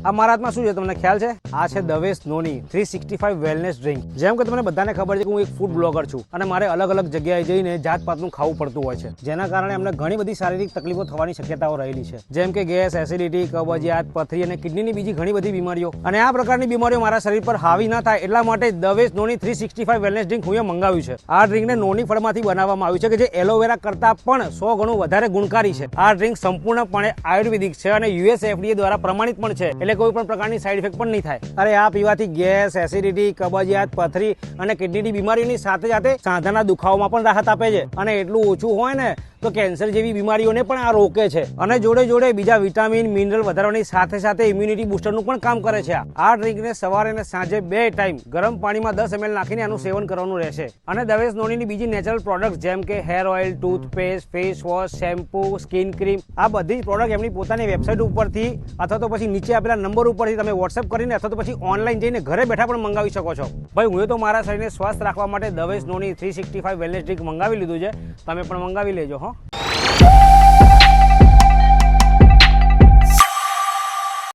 આ મારા હાથમાં શું છે તમને ખ્યાલ છે? આ છે દવેશ નોની 365 વેલનેસ ડ્રિંક. જેમ કે તમને બધાને ખબર છે કે હું એક ફૂડ બ્લોગર છું અને મારે અલગ અલગ જગ્યાએ જઈને જાતપાતનું ખાવું પડતું હોય છે, જેના કારણે અમને ઘણી બધી શારીરિક તકલીફો થવાની શક્યતાઓ રહેલી છે, જેમ કે ગેસ, એસિડિટી, કબજિયાત, પથરી અને કિડનીની બીજી ઘણી બધી બીમારીઓ. અને આ પ્રકારની બીમારીઓ મારા શરીર પર હાવી ના થાય એટલા માટે દવેશ નોની 365 વેલનેસ ડ્રિંક હું મંગાવ્યું છે. આ ડ્રિંકને નોની ફળમાંથી બનાવવામાં આવ્યું છે કે જે એલોવેરા કરતાં પણ 100 ગણું વધારે ગુણકારી છે. આ ડ્રિંક સંપૂર્ણપણે આયુર્વેદિક છે અને US FDA દ્વારા પ્રમાણિત પણ છે, એટલે કોઈ પણ પ્રકારની સાઈડ ઇફેક્ટ પણ નહીં થાય. અરે આ પીવાથી ગેસ, એસિડિટી, કબજિયાત, પથરી અને કિડનીની બીમારીઓની સાથે સાથે સાંધાના દુખાવામાં પણ રાહત આપે છે. અને એટલું ઓછું હોય ને તો કેન્સર જેવી બીમારીઓને પણ આ રોકે છે અને જોડે જોડે બીજા વિટામિન, મિનરલ વધારવાની સાથે સાથે ઇમ્યુનિટી બૂસ્ટરનું પણ કામ કરે છે. આ ડ્રિંકને સવારે અને સાંજે 2 ટાઈમ ગરમ પાણીમાં 10 ml નાખીને આનું સેવન કરવાનું રહેશે. અને દવેશ નોનીની બીજી નેચરલ પ્રોડક્ટ જેમ કે hair oil, toothpaste, face wash, shampoo, skin cream, આ બધી જ પ્રોડક્ટ એમની પોતાની વેબસાઇટ ઉપરથી અથવા તો પછી નીચે આપેલા નંબર ઉપરથી તમે વોટ્સએપ કરીને અથવા તો પછી ઓનલાઈન જઈને ઘરે બેઠા પણ મંગાવી શકો છો. ભાઈ હું તો મારા શરીરને સ્વસ્થ રાખવા માટે દવેશ નોની 365 વેલનેસ ડ્રિંક મંગાવી લીધું છે, તમે પણ મંગાવી લેજો.